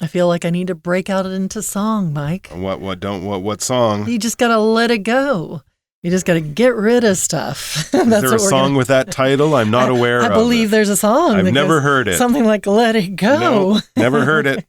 I feel like I need to break out into song, Mike. What song? You just got to let it go. You just got to get rid of stuff. Is there a song with that title? I'm not aware of it. I believe there's a song. I've never heard it. Something like Let It Go. No, never heard it.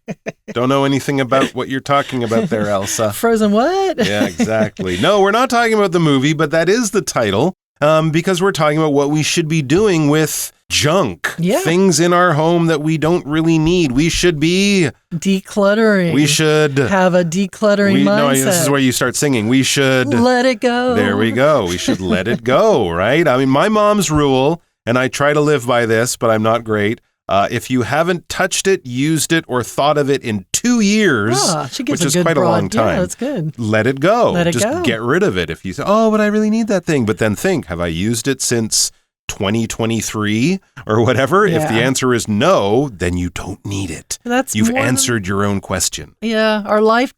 Don't know anything about what you're talking about there, Elsa. Frozen what? Yeah, exactly. No, we're not talking about the movie, but that is the title because we're talking about what we should be doing with junk. Yeah. Things in our home that we don't really need. We should be decluttering. We should have a decluttering mindset. No, this is where you start singing. We should let it go. There we go. We should let it go, right? I mean, my mom's rule, and I try to live by this, but I'm not great. If you haven't touched it, used it, or thought of it in 2 years, which is quite a long time, that's good. Let it go. Let it Just go. Get rid of it. If you say, oh, but I really need that thing. But then think, have I used it since 2023 or whatever? Yeah. If the answer is no, then you don't need it. You've answered your own question. Yeah, our life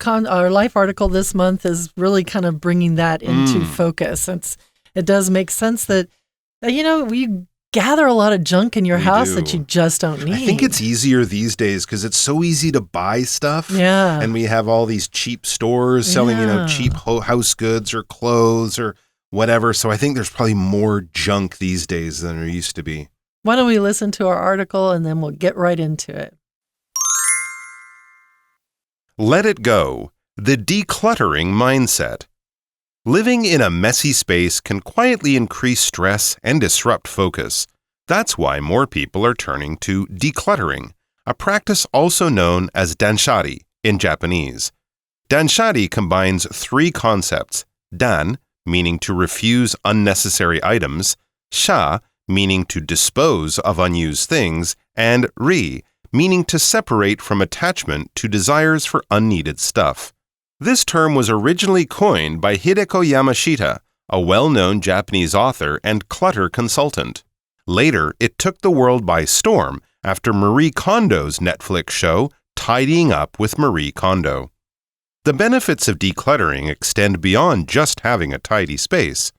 article this month is really kind of bringing that into focus. It does make sense that we gather a lot of junk in your house that you just don't need. I think it's easier these days because it's so easy to buy stuff. Yeah. And we have all these cheap stores selling, cheap house goods or clothes or whatever. So I think there's probably more junk these days than there used to be. Why don't we listen to our article and then we'll get right into it. Let it go. The decluttering mindset. Living in a messy space can quietly increase stress and disrupt focus. That's why more people are turning to decluttering, a practice also known as danshari in Japanese. Danshari combines 3 concepts: dan, meaning to refuse unnecessary items, sha, meaning to dispose of unused things, and ri, meaning to separate from attachment to desires for unneeded stuff. This term was originally coined by Hideko Yamashita, a well-known Japanese author and clutter consultant. Later, it took the world by storm after Marie Kondo's Netflix show, Tidying Up with Marie Kondo. The benefits of decluttering extend beyond just having a tidy space.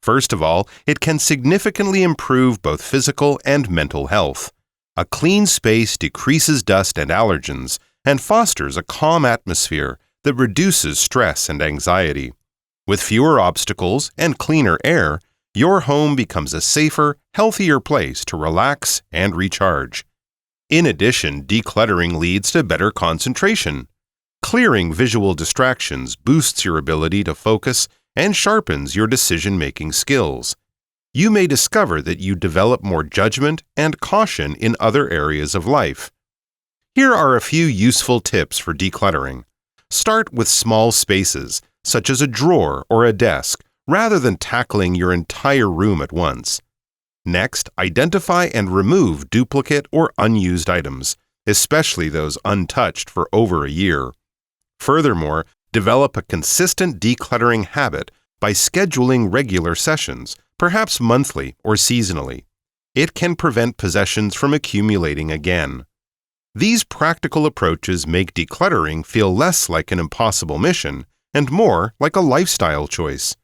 First of all, it can significantly improve both physical and mental health. A clean space decreases dust and allergens and fosters a calm atmosphere that reduces stress and anxiety. With fewer obstacles and cleaner air, your home becomes a safer, healthier place to relax and recharge. In addition, decluttering leads to better concentration. Clearing visual distractions boosts your ability to focus and sharpens your decision-making skills. You may discover that you develop more judgment and caution in other areas of life. Here are a few useful tips for decluttering. Start with small spaces, such as a drawer or a desk, rather than tackling your entire room at once. Next, identify and remove duplicate or unused items, especially those untouched for over a year. Furthermore, develop a consistent decluttering habit by scheduling regular sessions, perhaps monthly or seasonally. It can prevent possessions from accumulating again. These practical approaches make decluttering feel less like an impossible mission and more like a lifestyle choice.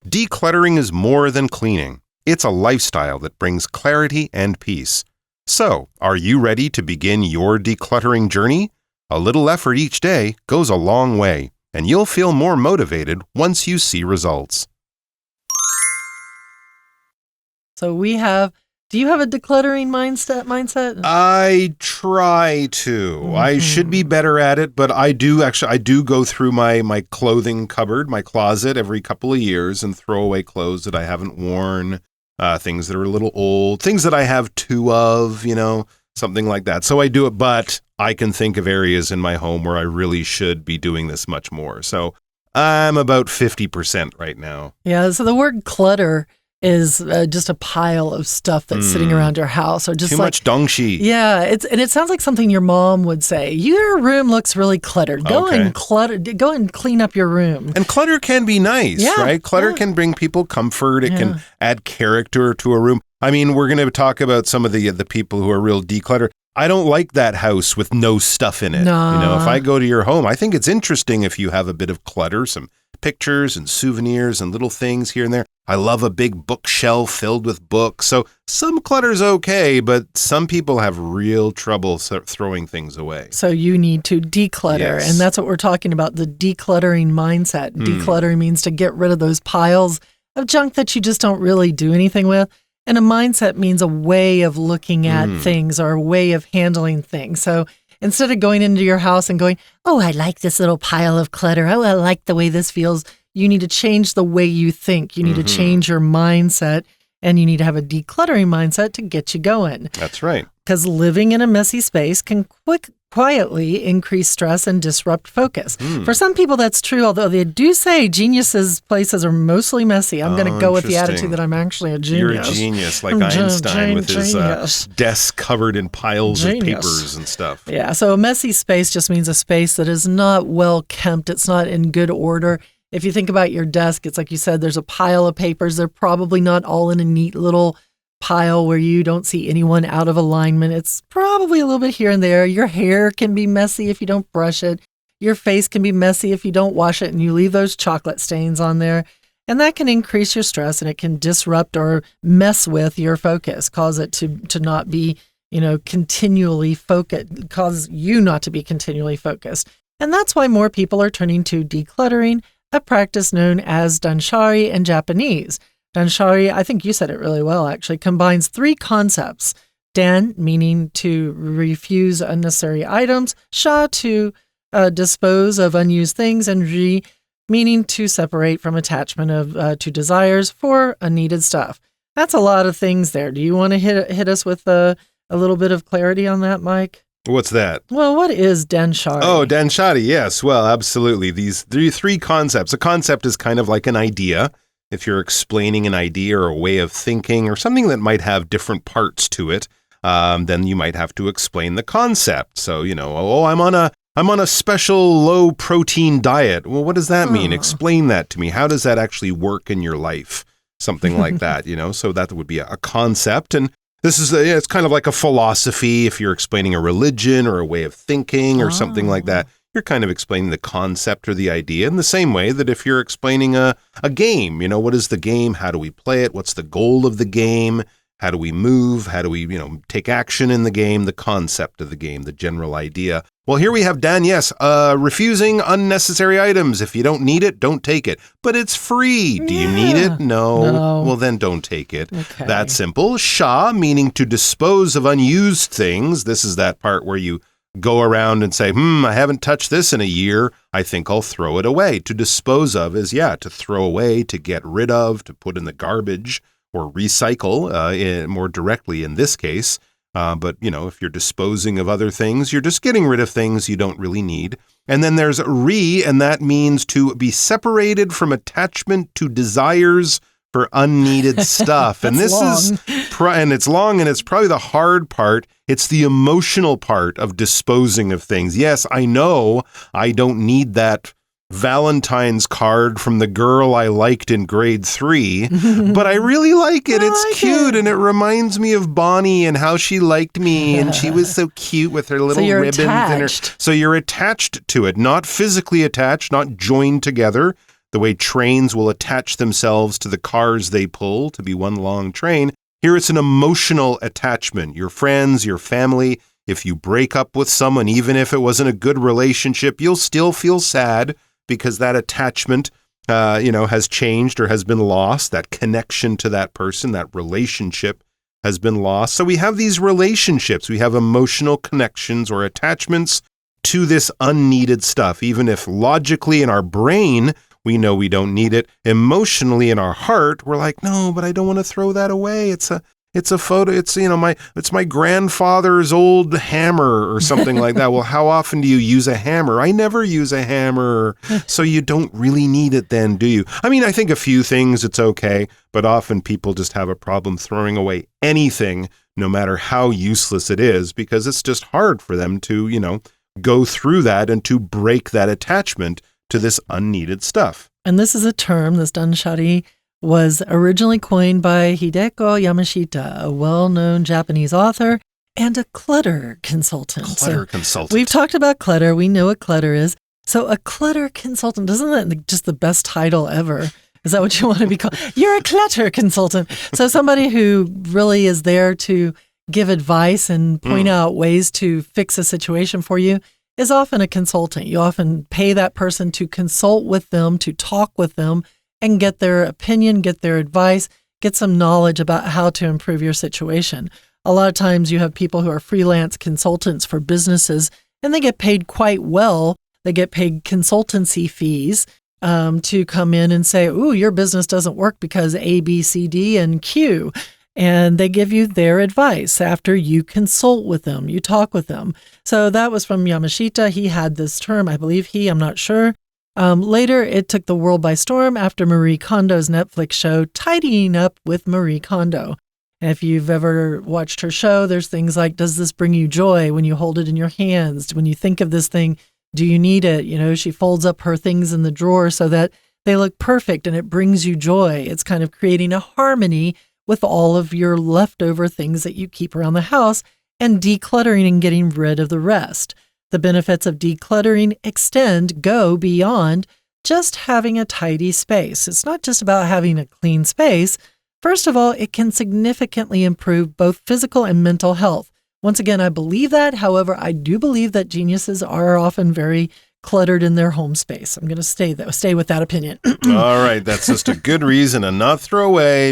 Decluttering is more than cleaning. It's a lifestyle that brings clarity and peace. So, are you ready to begin your decluttering journey? A little effort each day goes a long way, and you'll feel more motivated once you see results. So do you have a decluttering mindset? I try to. I should be better at it, but I do go through my clothing cupboard, my closet every couple of years and throw away clothes that I haven't worn, things that are a little old, things that I have 2 of, something like that. So I do it, but I can think of areas in my home where I really should be doing this much more. So I'm about 50% right now. Yeah, so the word clutter is just a pile of stuff that's sitting around your house, or just too much dongshi. Yeah, it sounds like something your mom would say. Your room looks really cluttered. Go and clean up your room. And clutter can be nice, right? Clutter can bring people comfort. It can add character to a room. I mean, we're going to talk about some of the people who are real declutter. I don't like that house with no stuff in it. No. If I go to your home, I think it's interesting if you have a bit of clutter, some pictures and souvenirs and little things here and there. I love a big bookshelf filled with books. So some clutter's okay, but some people have real trouble throwing things away. So you need to declutter. Yes. And that's what we're talking about, the decluttering mindset. Decluttering means to get rid of those piles of junk that you just don't really do anything with. And a mindset means a way of looking at things or a way of handling things. So instead of going into your house and going, oh, I like this little pile of clutter. Oh, I like the way this feels. You need to change the way you think. You need to change your mindset, and you need to have a decluttering mindset to get you going. That's right. Because living in a messy space can quietly increase stress and disrupt focus. For some people, that's true, although they do say geniuses' places are mostly messy. I'm going to go with the attitude that I'm actually a genius. You're a genius, like Einstein with his desk covered in piles of papers and stuff. Yeah, so a messy space just means a space that is not well kept. It's not in good order. If you think about your desk, it's like you said, there's a pile of papers. They're probably not all in a neat little pile where you don't see anyone out of alignment. It's probably a little bit here and there. Your hair can be messy if you don't brush it. Your face can be messy if you don't wash it and you leave those chocolate stains on there. And that can increase your stress, and it can disrupt or mess with your focus, cause it to not be, continually focused, cause you not to be continually focused. And that's why more people are turning to decluttering, a practice known as danshari in Japanese. Danshari, I think you said it really well, actually, combines three concepts. Dan, meaning to refuse unnecessary items. Sha, to dispose of unused things. And Ri, meaning to separate from attachment to desires for unneeded stuff. That's a lot of things there. Do you want to hit us with a little bit of clarity on that, Mike? What's that? Well, what is danshari? Oh, danshari, yes. Well, absolutely. These three concepts. A concept is kind of like an idea. If you're explaining an idea or a way of thinking or something that might have different parts to it, then you might have to explain the concept. So, I'm on a special low protein diet. Well, what does that mean? Explain that to me. How does that actually work in your life? Something like that, So that would be a concept. And this is it's kind of like a philosophy. If you're explaining a religion or a way of thinking or something like that, you're kind of explaining the concept or the idea in the same way that if you're explaining a game, what is the game? How do we play it? What's the goal of the game? How do we move? How do we, take action in the game? The concept of the game, the general idea. Well, here we have Dan, yes, refusing unnecessary items. If you don't need it, don't take it. But it's free. Do you need it? No. Well, then don't take it. Okay. That's simple. Sha, meaning to dispose of unused things. This is that part where you go around and say, I haven't touched this in a year. I think I'll throw it away. To dispose of is, to throw away, to get rid of, to put in the garbage or recycle more directly in this case. But, if you're disposing of other things, you're just getting rid of things you don't really need. And then there's Ri, and that means to be separated from attachment to desires for unneeded stuff. And this is, and it's long, and it's probably the hard part. It's the emotional part of disposing of things. Yes, I know I don't need that Valentine's card from the girl I liked in grade 3, but I really like it. It's cute, and it reminds me of Bonnie and how she liked me, and she was so cute with her little ribbons. So you're attached to it, not physically attached, not joined together, the way trains will attach themselves to the cars they pull to be one long train. Here it's an emotional attachment. Your friends, your family. If you break up with someone, even if it wasn't a good relationship, you'll still feel sad because that attachment, has changed or has been lost. That connection to that person, that relationship has been lost. So we have these relationships. We have emotional connections or attachments to this unneeded stuff. Even if logically in our brain, we know we don't need it. Emotionally in our heart, we're like, no, but I don't want to throw that away. It's a photo. It's my grandfather's old hammer or something like that. Well, how often do you use a hammer? I never use a hammer. So you don't really need it then, do you? I mean, I think a few things it's okay, but often people just have a problem throwing away anything, no matter how useless it is, because it's just hard for them to, go through that and to break that attachment to this unneeded stuff. And this is a term, this danshari, was originally coined by Hideko Yamashita, a well-known Japanese author and a clutter consultant. Consultant. We've talked about clutter. We know what clutter is. So a clutter consultant, isn't that just the best title ever? Is that what you want to be called? You're a clutter consultant. So somebody who really is there to give advice and point out ways to fix a situation for you is often a consultant. You often pay that person to consult with them, to talk with them, and get their opinion, get their advice, get some knowledge about how to improve your situation. A lot of times you have people who are freelance consultants for businesses, and they get paid quite well. They get paid consultancy fees to come in and say, ooh, your business doesn't work because A, B, C, D, and Q. And they give you their advice after you consult with them, you talk with them. So that was from Yamashita. He had this term, I believe I'm not sure. Later, it took the world by storm after Marie Kondo's Netflix show, Tidying Up with Marie Kondo. And if you've ever watched her show, there's things like, does this bring you joy when you hold it in your hands? When you think of this thing, do you need it? You know, she folds up her things in the drawer so that they look perfect and it brings you joy. It's kind of creating a harmony with all of your leftover things that you keep around the house and decluttering and getting rid of the rest. The benefits of decluttering go beyond just having a tidy space. It's not just about having a clean space. First of all, it can significantly improve both physical and mental health. Once again, I believe that. However, I do believe that geniuses are often very cluttered in their home space. I'm going to stay with that opinion. All right. That's just a good reason to not throw away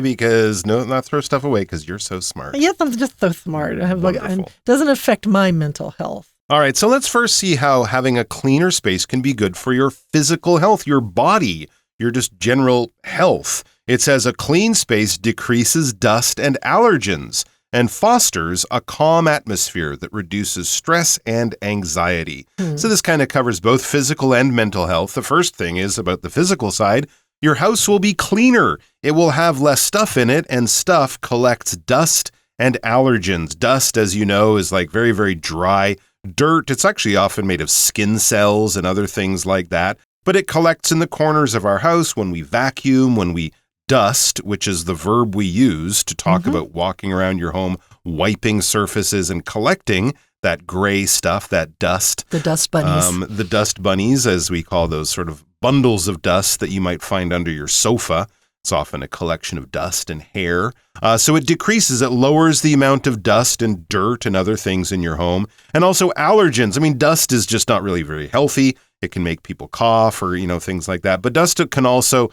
not throw stuff away because you're so smart. Yes, I'm just so smart. It doesn't affect my mental health. All right. So let's first see how having a cleaner space can be good for your physical health, your body, your just general health. It says a clean space decreases dust and allergens and fosters a calm atmosphere that reduces stress and anxiety. So this kind of covers both physical and mental health. The first thing is about the physical side. Your house will be cleaner. It will have less stuff in it, and stuff collects dust and allergens. Dust, as you know, is like very, very dry dirt. It's actually often made of skin cells and other things like that. But it collects in the corners of our house when we vacuum, when we dust, which is the verb we use to talk about walking around your home, wiping surfaces and collecting that gray stuff, that dust. The dust bunnies. The dust bunnies, as we call those sort of bundles of dust that you might find under your sofa. It's often a collection of dust and hair. So it decreases, it lowers the amount of dust and dirt and other things in your home. And also allergens. I mean, dust is just not really very healthy. It can make people cough or, things like that. But dust can also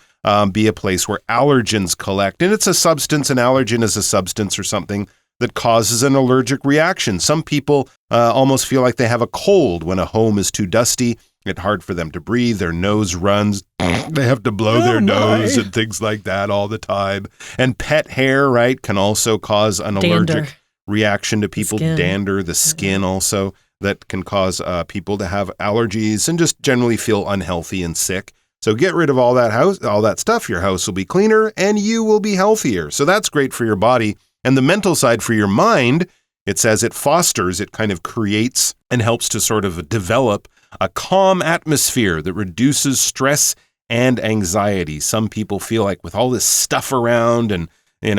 be a place where allergens collect. And it's a substance, an allergen is a substance or something that causes an allergic reaction. Some people almost feel like they have a cold when a home is too dusty. It's hard for them to breathe. Their nose runs. They have to blow their nose and things like that all the time. And pet hair, right, can also cause an allergic reaction to people. Dander, the skin also. That can cause people to have allergies and just generally feel unhealthy and sick. So get rid of all that stuff. Your house will be cleaner and you will be healthier. So that's great for your body. And the mental side for your mind, it says it fosters, it kind of creates and helps to sort of develop a calm atmosphere that reduces stress and anxiety. Some people feel like with all this stuff around and you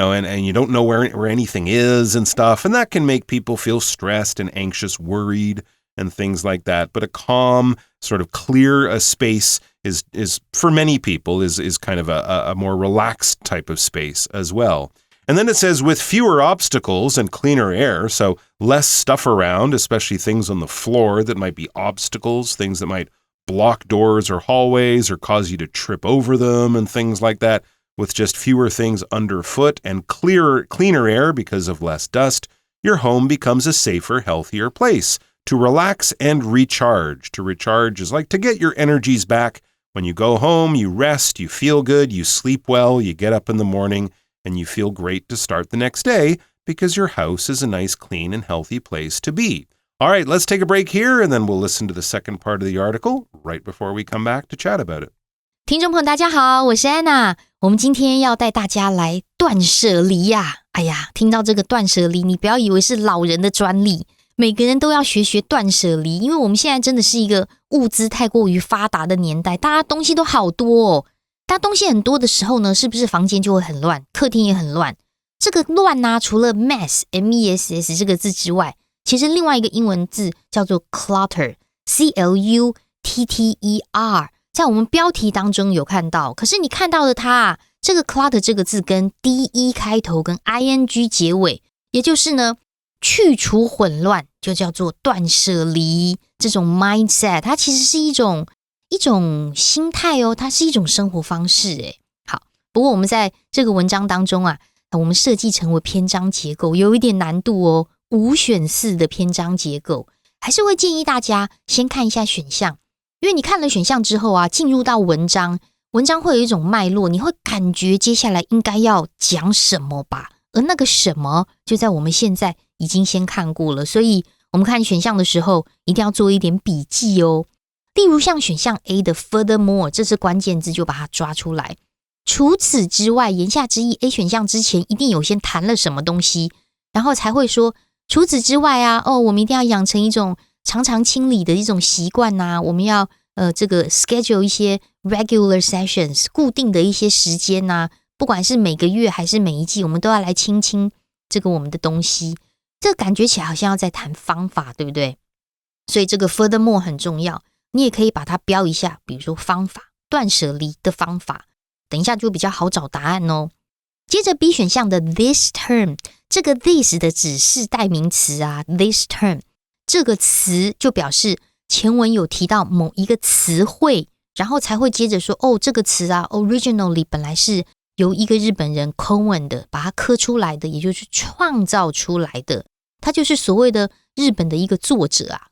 don't know where anything is and stuff. And that can make people feel stressed and anxious, worried, and things like that. But a calm, sort of clear space is for many people is kind of a more relaxed type of space as well. And then it says with fewer obstacles and cleaner air, so less stuff around, especially things on the floor that might be obstacles, things that might block doors or hallways or cause you to trip over them and things like that. With just fewer things underfoot and cleaner air because of less dust, your home becomes a safer, healthier place to relax and recharge. To recharge is like to get your energies back. When you go home, you rest, you feel good, you sleep well, you get up in the morning, and you feel great to start the next day because your house is a nice, clean, and healthy place to be. All right, let's take a break here, and then we'll listen to the second part of the article right before we come back to chat about it. 听众朋友大家好，我是安娜。我们今天要带大家来断舍离呀。哎呀，听到这个断舍离，你不要以为是老人的专利，每个人都要学断舍离，因为我们现在真的是一个物资太过于发达的年代，大家东西都好多哦。当东西很多的时候呢，是不是房间就会很乱，客厅也很乱？这个乱啊，除了 mess M-E-S-S 这个字之外，其实另外一个英文字叫做 clutter C-L-U-T-T-E-R。在我们标题当中有看到，可是你看到的它这个 clutter 这个字跟 de 开头跟 ing 结尾，也就是呢去除混乱，就叫做断舍离。这种 mindset 它其实是一种心态哦，它是一种生活方式诶。好，不过我们在这个文章当中啊，我们设计成为篇章结构有一点难度哦，5选4的篇章结构，还是会建议大家先看一下选项，因为你看了选项之后啊，进入到文章会有一种脉络，你会感觉接下来应该要讲什么吧，而那个什么就在我们现在已经先看过了，所以我们看选项的时候一定要做一点笔记哦。例如像选项 A 的 furthermore 这是关键字，就把它抓出来。除此之外，言下之意 A 选项之前一定有先谈了什么东西，然后才会说除此之外啊，我们一定要养成一种常常清理的一种习惯啊，我们要这个 schedule 一些 regular sessions 固定的一些时间啊，不管是每个月还是每一季，我们都要来清这个我们的东西。这感觉起来好像要在谈方法，对不对？所以这个 furthermore 很重要，你也可以把它标一下，比如说方法，断舍离的方法，等一下就比较好找答案哦。接着 B 选项的 this term， 这个 this 的只是代名词啊， this term 这个词就表示前文有提到某一个词汇，然后才会接着说这个词啊 originally 本来是由一个日本人 Cohen 的把它刻出来的，也就是创造出来的，他就是所谓的日本的一个作者啊，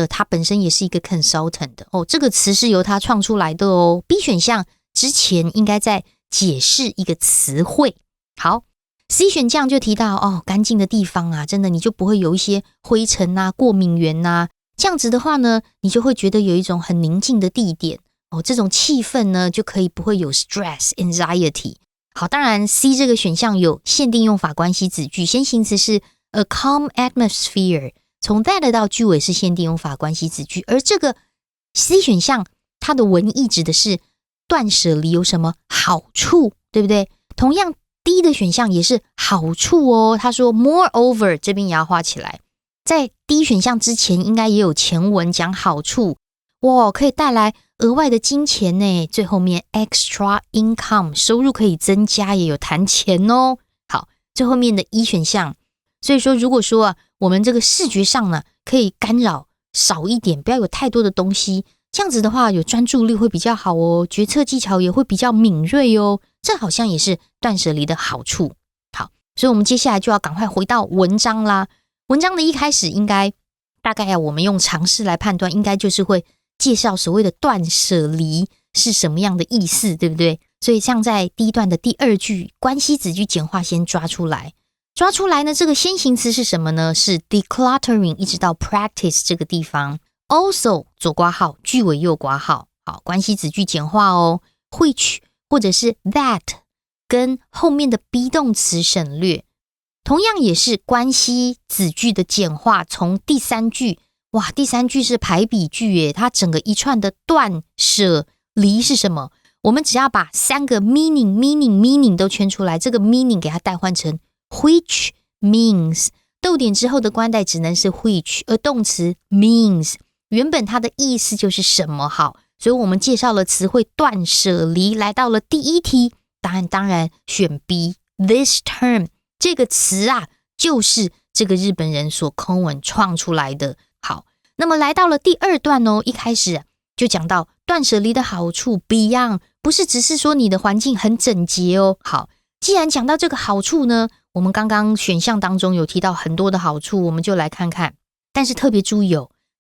他本身也是一个 consultant 的这个词是由他创出来的哦。 B 选项之前应该在解释一个词汇。好， C 选项就提到干净的地方啊，真的你就不会有一些灰尘啊过敏源啊，这样子的话呢，你就会觉得有一种很宁静的地点这种气氛呢就可以不会有 stress anxiety。 好，当然 C 这个选项有限定用法关系子句，先行词是 a calm atmosphere， 从 that 到句尾是限定用法关系子句，而这个 C 选项它的文意指的是断舍离有什么好处，对不对？同样 D 的选项也是好处哦，他说 moreover 这边也要画起来，在 D 选项之前应该也有前文讲好处，哇，可以带来额外的金钱呢，最后面 extra income 收入可以增加，也有谈钱哦。好，最后面的 E 选项，所以说如果说我们这个视觉上呢可以干扰少一点，不要有太多的东西，这样子的话有专注力会比较好哦，决策技巧也会比较敏锐哦，这好像也是断舍离的好处。好，所以我们接下来就要赶快回到文章啦。文章的一开始应该大概我们用常识来判断，应该就是会介绍所谓的断舍离是什么样的意思，对不对？所以像在第一段的第2句关系子句简化先抓出来呢，这个先行词是什么呢？是 decluttering 一直到 practice 这个地方， also 左括号句尾右括号。好，关系子句简化哦， which 或者是 that 跟后面的 be 动词省略，同样也是关系子句的简化，从第3句，哇，第3句是排比句耶，它整个一串的断舍离是什么？我们只要把3个 meaning 都圈出来，这个 meaning 给它代换成 which means， 逗点之后的关代只能是 which， 而动词 means 原本它的意思就是什么。好，所以我们介绍了词汇断舍离，来到了第1题，当然选 B， this term 这个词啊就是这个日本人所Cohen创出来的。好，那么来到了第2段哦，一开始就讲到断舍离的好处 beyond， 不是只是说你的环境很整洁哦。好，既然讲到这个好处呢，我们刚刚选项当中有提到很多的好处，我们就来看看。但是特别注意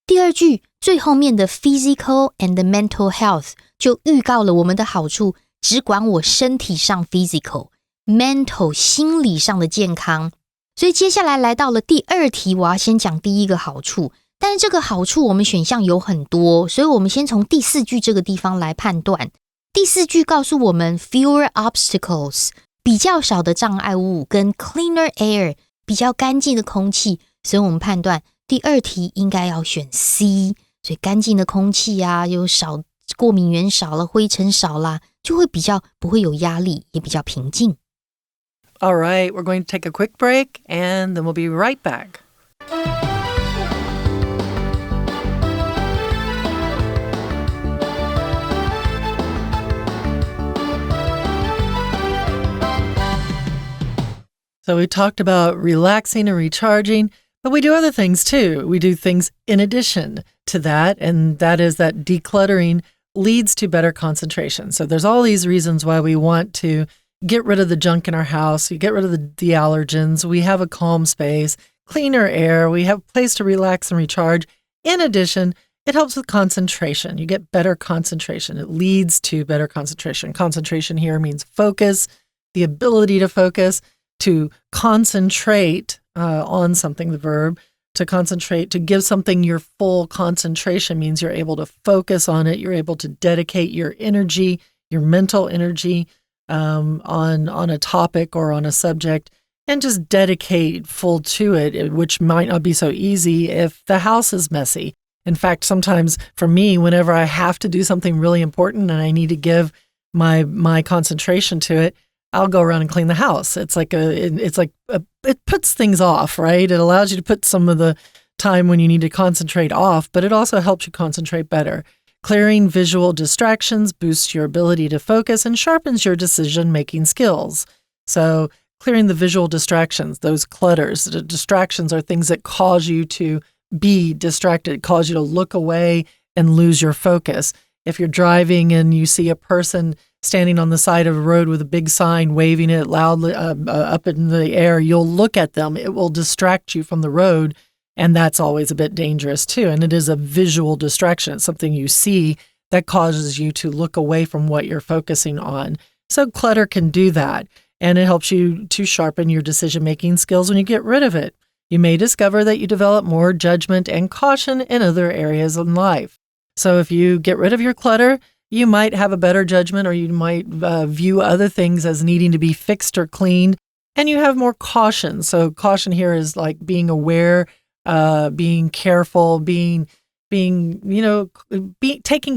第2句最后面的 physical and mental health 就预告了我们的好处只管我身体上 physical， mental 心理上的健康。所以接下来到了第2题，我要先讲第一个好处，但是这个好处我们选项有很多，所以我们先从第4句这个地方来判断。第4句告诉我们 fewer obstacles 比较少的障碍物，跟 cleaner air 比较干净的空气，所以我们判断第2题应该要选 C， 所以干净的空气啊，有少过敏源少了，灰尘少啦，就会比较不会有压力，也比较平静。All right, we're going to take a quick break and then we'll be right back. So we talked about relaxing and recharging, but we do other things too. We do things in addition to that, and that is that decluttering leads to better concentration. So there's all these reasons why we want to get rid of the junk in our house. You get rid of the allergens. We have a calm space, cleaner air. We have a place to relax and recharge. In addition, it helps with concentration. You get better concentration. It leads to better concentration. Concentration here means focus, the ability to focus, to concentrate on something, the verb, to concentrate, to give something your full concentration means you're able to focus on it. You're able to dedicate your energy, your mental energy on a topic or on a subject and just dedicate full to it, which might not be so easy if the house is messy. In fact, sometimes for me, whenever I have to do something really important and I need to give my concentration to it, I'll go around and clean the house. It puts things off, right? It allows you to put some of the time when you need to concentrate off, but it also helps you concentrate better. Clearing visual distractions boosts your ability to focus and sharpens your decision-making skills. So clearing the visual distractions, those clutters, the distractions are things that cause you to be distracted, cause you to look away and lose your focus. If you're driving and you see a person standing on the side of a road with a big sign, waving it loudly up in the air, you'll look at them. It will distract you from the road, and that's always a bit dangerous too. And it is a visual distraction. It's something you see that causes you to look away from what you're focusing on. So clutter can do that, and it helps you to sharpen your decision-making skills when you get rid of it. You may discover that you develop more judgment and caution in other areas in life. So if you get rid of your clutter, you might have a better judgment, or you might view other things as needing to be fixed or cleaned, and you have more caution. So caution here is like being aware, being careful, taking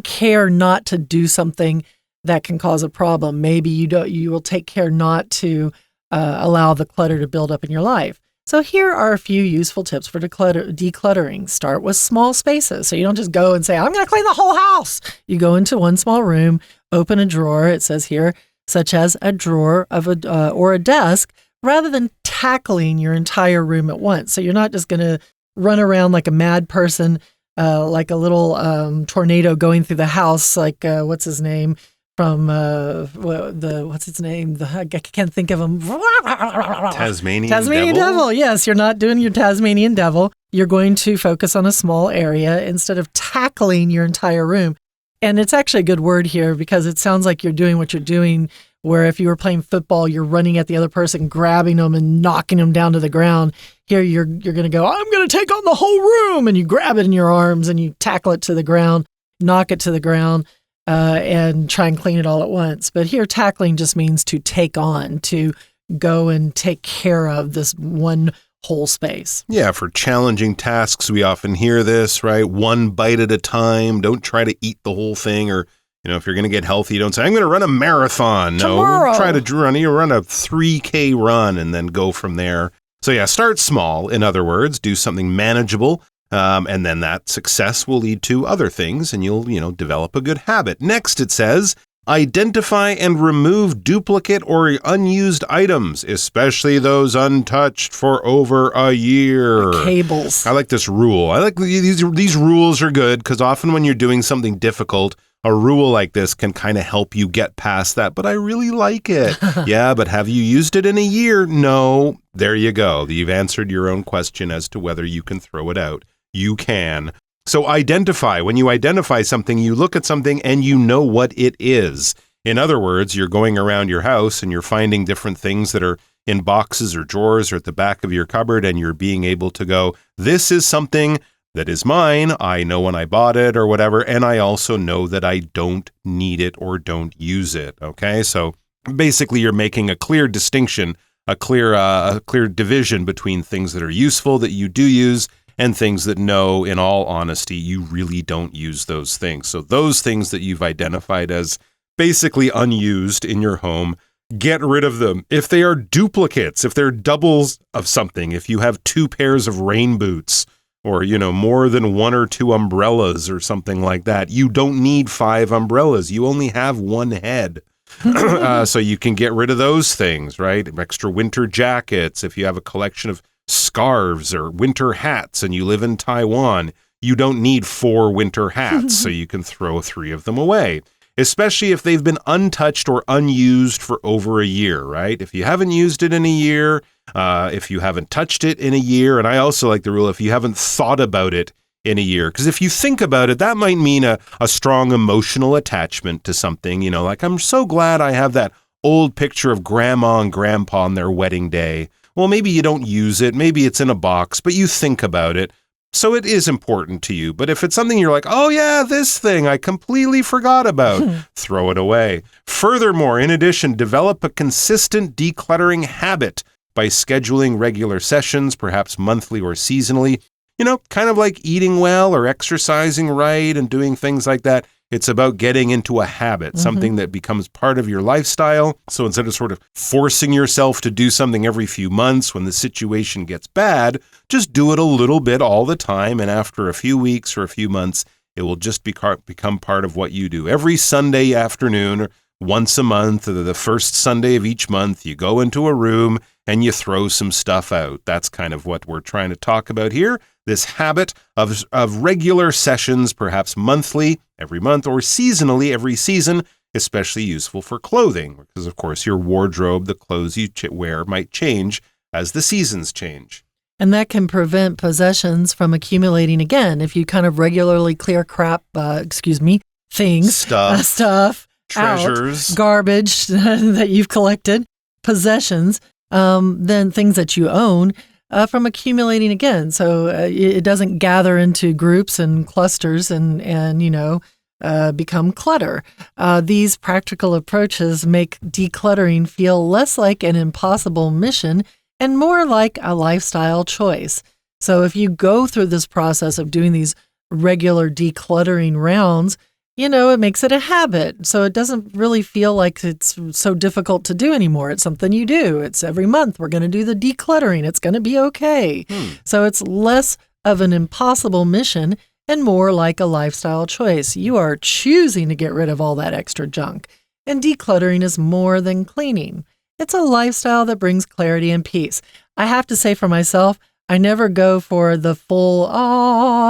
care not to do something that can cause a problem. Maybe you will take care not to allow the clutter to build up in your life. So here are a few useful tips for decluttering. Start with small spaces. So you don't just go and say, I'm going to clean the whole house. You go into one small room, open a drawer, it says here, such as a drawer of or a desk, rather than tackling your entire room at once. So you're not just going to run around like a mad person, like a little tornado going through the house, like what's his name? From what's its name? I can't think of him. Tasmanian Devil. Yes, you're not doing your Tasmanian Devil. You're going to focus on a small area instead of tackling your entire room. And it's actually a good word here because it sounds like you're doing what you're doing, where if you were playing football, you're running at the other person, grabbing them and knocking them down to the ground. Here you're going to go, I'm going to take on the whole room, and you grab it in your arms and you tackle it to the ground, knock it to the ground. And try and clean it all at once. But here, tackling just means to take on, to go and take care of this one whole space. Yeah, for challenging tasks, we often hear this, right? One bite at a time. Don't try to eat the whole thing. Or, if you're going to get healthy, don't say, I'm going to run a marathon. Tomorrow. No, try to run a 3K run and then go from there. So yeah, start small. In other words, do something manageable. And then that success will lead to other things, and you'll, develop a good habit. Next, it says, identify and remove duplicate or unused items, especially those untouched for over a year. Cables. I like this rule. I like these rules are good because often when you're doing something difficult, a rule like this can kind of help you get past that, but I really like it. Yeah, but have you used it in a year? No. There you go. You've answered your own question as to whether you can throw it out. You can. So identify. When you identify something, you look at something and you know what it is. In other words, you're going around your house and you're finding different things that are in boxes or drawers or at the back of your cupboard, and you're being able to go, this is something that is mine. I know when I bought it or whatever, and I also know that I don't need it or don't use it. Okay, so basically you're making a clear distinction, a clear division between things that are useful that you do use and things that, no, in all honesty, you really don't use those things. So those things that you've identified as basically unused in your home, get rid of them. If they are duplicates, if they're doubles of something, if you have 2 pairs of rain boots or, more than 1 or 2 umbrellas or something like that, you don't need 5 umbrellas. You only have 1 head. So you can get rid of those things, right? Extra winter jackets. If you have a collection of scarves or winter hats and you live in Taiwan, you don't need 4 winter hats, so you can throw 3 of them away. Especially if they've been untouched or unused for over a year, right? If you haven't used it in a year, if you haven't touched it in a year, and I also like the rule if you haven't thought about it in a year, because if you think about it, that might mean a strong emotional attachment to something, you know, like I'm so glad I have that old picture of grandma and grandpa on their wedding day. Well, maybe you don't use it, maybe it's in a box, but you think about it. So it is important to you. But if it's something you're like, oh yeah, this thing I completely forgot about, throw it away. Furthermore, in addition, develop a consistent decluttering habit by scheduling regular sessions, perhaps monthly or seasonally. You know, kind of like eating well or exercising right and doing things like that. It's about getting into a habit, something that becomes part of your lifestyle. So instead of sort of forcing yourself to do something every few months when the situation gets bad, just do it a little bit all the time. And after a few weeks or a few months, it will just become part of what you do. Every Sunday afternoon, or once a month, or the first Sunday of each month, you go into a room and you throw some stuff out. That's kind of what we're trying to talk about here. This habit of regular sessions, perhaps monthly, every month, or seasonally, every season, especially useful for clothing, because, of course, your wardrobe, the clothes you wear, might change as the seasons change. And that can prevent possessions from accumulating again. If you kind of regularly clear things, stuff, treasures, out, garbage that you've collected, possessions, then things that you own, from accumulating again. So it doesn't gather into groups and clusters and become clutter. These practical approaches make decluttering feel less like an impossible mission and more like a lifestyle choice. So if you go through this process of doing these regular decluttering rounds, you know, it makes it a habit. So it doesn't really feel like it's so difficult to do anymore. It's something you do. It's every month we're going to do the decluttering. It's going to be okay. So it's less of an impossible mission and more like a lifestyle choice. You are choosing to get rid of all that extra junk. And decluttering is more than cleaning. It's a lifestyle that brings clarity and peace. I have to say for myself, I never go for the full,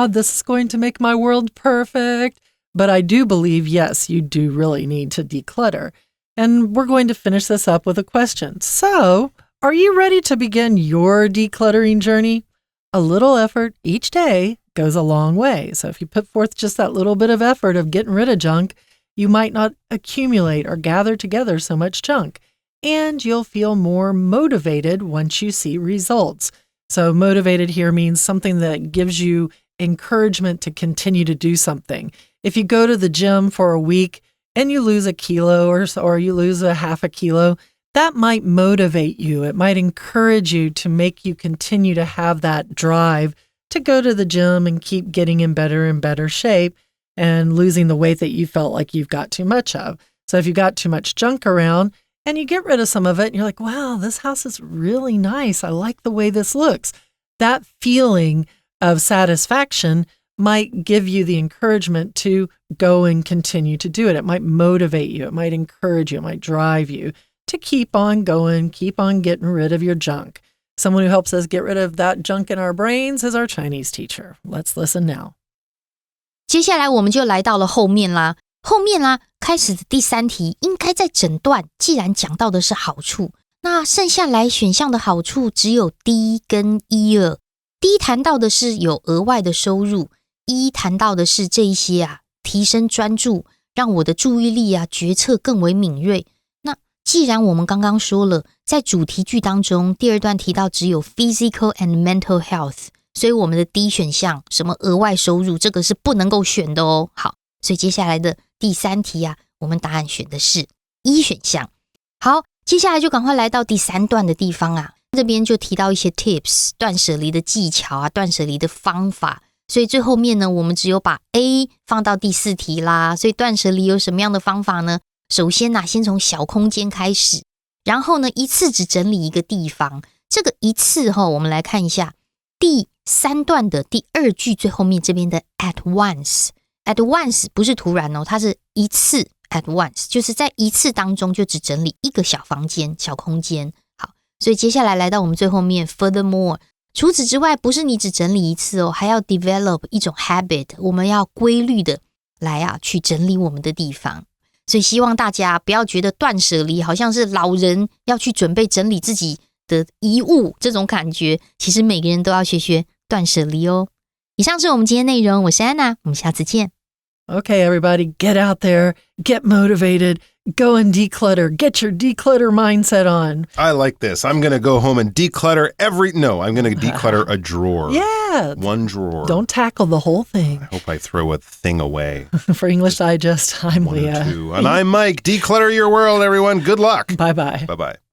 this is going to make my world perfect. But I do believe, yes, you do really need to declutter. And we're going to finish this up with a question. So, are you ready to begin your decluttering journey? A little effort each day goes a long way. So if you put forth just that little bit of effort of getting rid of junk, you might not accumulate or gather together so much junk. And you'll feel more motivated once you see results. So motivated here means something that gives you encouragement to continue to do something. If you go to the gym for a week and you lose a kilo or you lose a half a kilo, that might motivate you. It might encourage you to make you continue to have that drive to go to the gym and keep getting in better and better shape and losing the weight that you felt like you've got too much of. So if you've got too much junk around and you get rid of some of it and you're like, wow, this house is really nice. I like the way this looks. That feeling of satisfaction might give you the encouragement to go and continue to do it. It might motivate you. It might encourage you. It might drive you to keep on going, keep on getting rid of your junk. Someone who helps us get rid of that junk in our brains is our Chinese teacher. Let's listen now. 接下来我们就来到了后面啦。开始的第3题应该在整段，既然讲到的是好处，那剩下来选项的好处只有 D 跟 E 了。D 谈到的是有额外的收入，E 谈到的是这一些提升专注，让我的注意力决策更为敏锐。那既然我们刚刚说了，在主题句当中第2段提到只有 physical and mental health， 所以我们的 D 选项什么额外收入，这个是不能够选的哦。好，所以接下来的第3题我们答案选的是 E 选项。好，接下来就赶快来到第3段的地方这边就提到一些 tips， 断舍离的技巧断舍离的方法。所以最后面呢，我们只有把 A 放到第4题啦。所以断舍离有什么样的方法呢？首先先从小空间开始，然后呢一次只整理一个地方。这个一次我们来看一下第3段的第2句最后面这边的 at once。at once 不是突然它是一次 at once， 就是在一次当中就只整理一个小房间、小空间。好，所以接下来来到我们最后面 furthermore， 除此之外，不是你只整理一次哦，还要 develop 一种 habit， 我们要规律的来去整理我们的地方。所以希望大家不要觉得断舍离好像是老人要去准备整理自己的遗物这种感觉，其实每个人都要学断舍离哦。以上是我们今天内容，我是安娜，我们下次见。Okay, everybody, get out there, get motivated, go and declutter, get your declutter mindset on. I like this. I'm going to go home and declutter I'm going to declutter a drawer. Yeah. One drawer. Don't tackle the whole thing. I hope I throw a thing away. For English Digest, I'm One Leah. or two. And I'm Mike. Declutter your world, everyone. Good luck. Bye-bye. Bye-bye.